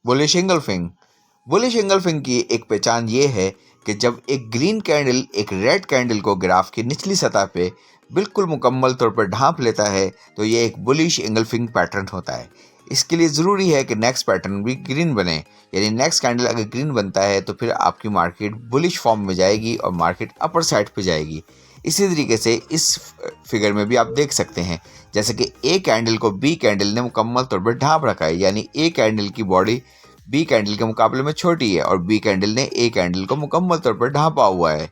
Bullish engulfing. Bullish engulfing की एक पहचान ये है कि जब एक ग्रीन कैंडल एक रेड कैंडल को ग्राफ की निचली सतह पे बिल्कुल मुकम्मल तौर पर ढांप लेता है तो ये एक बुलिश एंगल्फिंग पैटर्न होता है। इसके लिए ज़रूरी है कि नेक्स्ट पैटर्न भी ग्रीन बने, यानी नेक्स्ट कैंडल अगर ग्रीन बनता है तो फिर आपकी मार्केट बुलिश फॉर्म में जाएगी और मार्केट अपर साइड पे जाएगी। इसी तरीके से इस फिगर में भी आप देख सकते हैं, जैसे कि ए कैंडल को बी कैंडल ने मुकम्मल तौर पर ढांप रखा है, यानी ए कैंडल की बॉडी बी कैंडल के मुकाबले में छोटी है और बी कैंडल ने ए कैंडल को मुकम्मल तौर पर ढांपा हुआ है।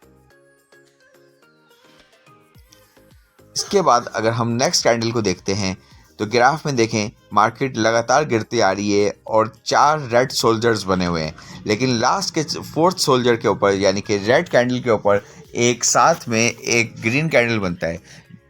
इसके बाद अगर हम नेक्स्ट कैंडल को देखते हैं तो ग्राफ में देखें मार्केट लगातार गिरती आ रही है और 4 रेड सोल्जर्स बने हुए हैं, लेकिन लास्ट के 4th सोल्जर के ऊपर यानी कि रेड कैंडल के ऊपर एक साथ में एक ग्रीन कैंडल बनता है।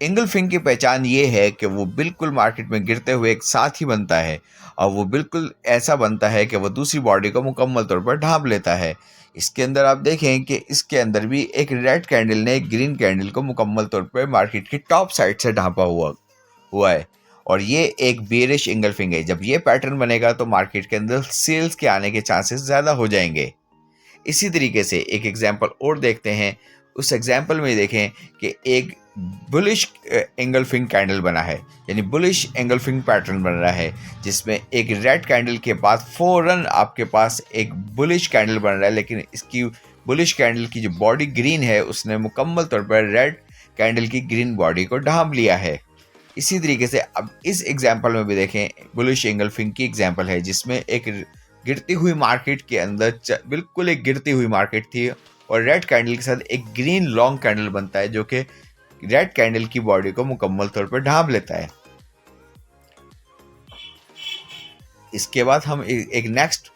एंगल्फिंग की पहचान ये है कि वो बिल्कुल मार्केट में गिरते हुए एक साथ ही बनता है और वो बिल्कुल ऐसा बनता है कि वो दूसरी बॉडी को मुकम्मल तौर पर ढांप लेता है। इसके अंदर आप देखें कि इसके अंदर भी एक रेड कैंडल ने एक ग्रीन कैंडल को मुकम्मल तौर पर मार्केट की टॉप साइड से ढांपा हुआ है और ये एक बेरिश एंगल्फिंग है। जब ये पैटर्न बनेगा तो मार्केट के अंदर सेल्स के आने के चांसेस ज़्यादा हो जाएंगे। इसी तरीके से एक एग्जांपल और देखते हैं। उस एग्जांपल में देखें कि एक बुलिश एंगल्फिंग कैंडल बना है, यानी बुलिश एंगल्फिंग पैटर्न बन रहा है, जिसमें एक रेड कैंडल के बाद फौरन आपके पास एक बुलिश कैंडल बन रहा है, लेकिन इसकी बुलिश कैंडल की जो बॉडी ग्रीन है उसने मुकम्मल तौर पर रेड कैंडल की ग्रीन बॉडी को ढांप लिया है। इसी तरीके से अब इस एग्जांपल में भी देखें, बुलिश एंगल्फिंग की एग्जांपल है जिसमें एक गिरती हुई मार्केट के अंदर बिल्कुल एक गिरती हुई मार्केट थी और रेड कैंडल के साथ एक ग्रीन लॉन्ग कैंडल बनता है जो कि रेड कैंडल की बॉडी को मुकम्मल तौर पर ढांप लेता है। इसके बाद हम एक नेक्स्ट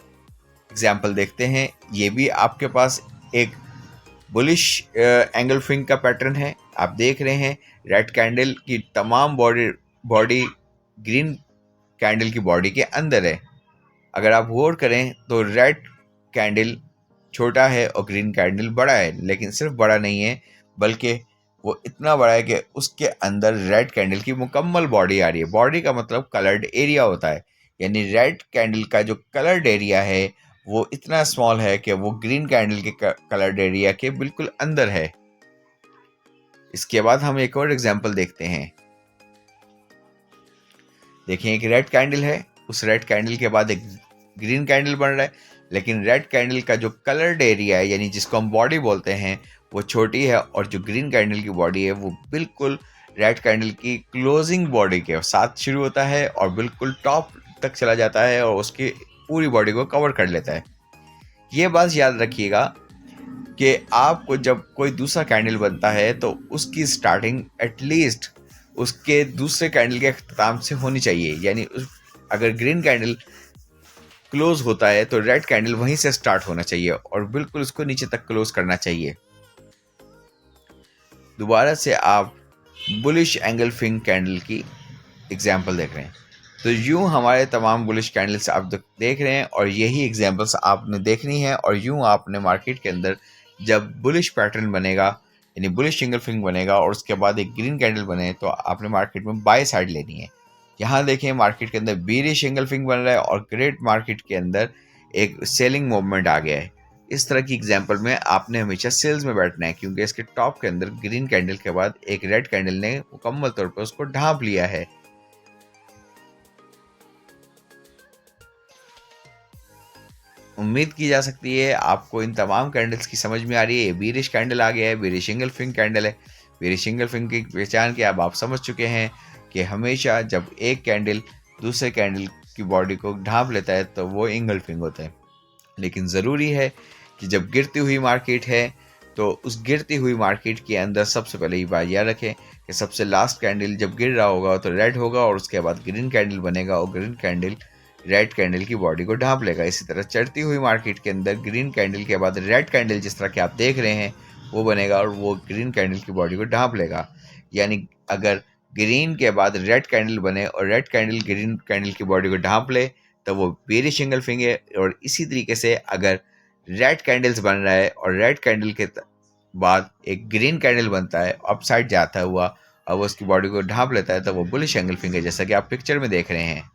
एग्जांपल देखते हैं। ये भी आपके पास एक बुलिश एंगल्फिंग का पैटर्न है। आप देख रहे हैं रेड कैंडल की तमाम बॉडी ग्रीन कैंडल की बॉडी के अंदर है। अगर आप गौर करें तो रेड कैंडल छोटा है और ग्रीन कैंडल बड़ा है, लेकिन सिर्फ बड़ा नहीं है बल्कि वो इतना बड़ा है कि उसके अंदर रेड कैंडल की मुकम्मल बॉडी आ रही है। बॉडी का मतलब कलर्ड एरिया होता है, यानी रेड कैंडल का जो कलर्ड एरिया है वो इतना स्मॉल है कि वो ग्रीन कैंडल के कलर्ड एरिया के बिल्कुल अंदर है। इसके बाद हम एक और एग्जांपल देखते हैं। देखें एक रेड कैंडल है, उस रेड कैंडल के बाद एक ग्रीन कैंडल बन रहा है, लेकिन रेड कैंडल का जो कलर्ड एरिया है यानी जिसको हम बॉडी बोलते हैं वो छोटी है और जो ग्रीन कैंडल की बॉडी है वो बिल्कुल रेड कैंडल की क्लोजिंग बॉडी के साथ शुरू होता है और बिल्कुल टॉप तक चला जाता है और उसकी पूरी बॉडी को कवर कर लेता है। ये बात याद रखिएगा कि आपको जब कोई दूसरा कैंडल बनता है तो उसकी स्टार्टिंग एटलीस्ट उसके दूसरे कैंडल के अख्ताम से होनी चाहिए, यानी अगर ग्रीन कैंडल क्लोज होता है तो रेड कैंडल वहीं से स्टार्ट होना चाहिए और बिल्कुल उसको नीचे तक क्लोज करना चाहिए। दोबारा से आप बुलिश एंगल्फिंग कैंडल की एग्जांपल देख रहे हैं। तो यूं हमारे तमाम बुलिश कैंडल्स आप देख रहे हैं और यही एग्जांपल्स आपने देखनी है और यूं आपने मार्केट के अंदर जब बुलिश पैटर्न बनेगा यानी बुलिश एंगल्फिंग बनेगा और उसके बाद एक ग्रीन कैंडल बने तो आपने मार्केट में बाय साइड लेनी है। यहाँ देखें मार्केट के अंदर बेरिश एंगल्फिंग बन रहा है और ग्रेट मार्केट के अंदर एक सेलिंग मूवमेंट आ गया है। इस तरह की एग्जांपल में आपने हमेशा सेल्स में बैठना है क्योंकि इसके टॉप के अंदर ग्रीन कैंडल के बाद एक रेड कैंडल ने मुकम्मल तौर पर उसको ढांप लिया है। उम्मीद की जा सकती है आपको इन तमाम कैंडल्स की समझ में आ रही है। ये बेरिश कैंडल आ गया है, बेरिश एंगल्फिंग कैंडल है। बेरिश एंगल्फिंग की पहचान के अब आप समझ चुके हैं कि हमेशा जब एक कैंडल दूसरे कैंडल की बॉडी को ढांप लेता है तो वो एंगल्फिंग होता है। लेकिन ज़रूरी है कि जब गिरती हुई मार्केट है तो उस गिरती हुई मार्केट के अंदर सबसे पहले ये बात याद रखें कि सबसे लास्ट कैंडल जब गिर रहा होगा तो रेड होगा और उसके बाद ग्रीन कैंडल बनेगा और ग्रीन कैंडल रेड कैंडल की बॉडी को ढांप लेगा। इसी तरह चढ़ती हुई मार्केट के अंदर ग्रीन कैंडल के बाद रेड कैंडल जिस तरह के आप देख रहे हैं वो बनेगा और वो ग्रीन कैंडल की बॉडी को ढांप लेगा। यानी अगर ग्रीन के बाद रेड कैंडल बने और रेड कैंडल ग्रीन कैंडल की बॉडी को ढांप ले तो वो बेरिश एंगल्फिंग है। और इसी तरीके से अगर रेड कैंडल्स बन रहा है और रेड कैंडल के बाद एक ग्रीन कैंडल बनता है अपसाइड जाता हुआ और वो उसकी बॉडी को ढांप लेता है तो वो बुलिश एंगल्फिंग है, जैसा कि आप पिक्चर में देख रहे हैं।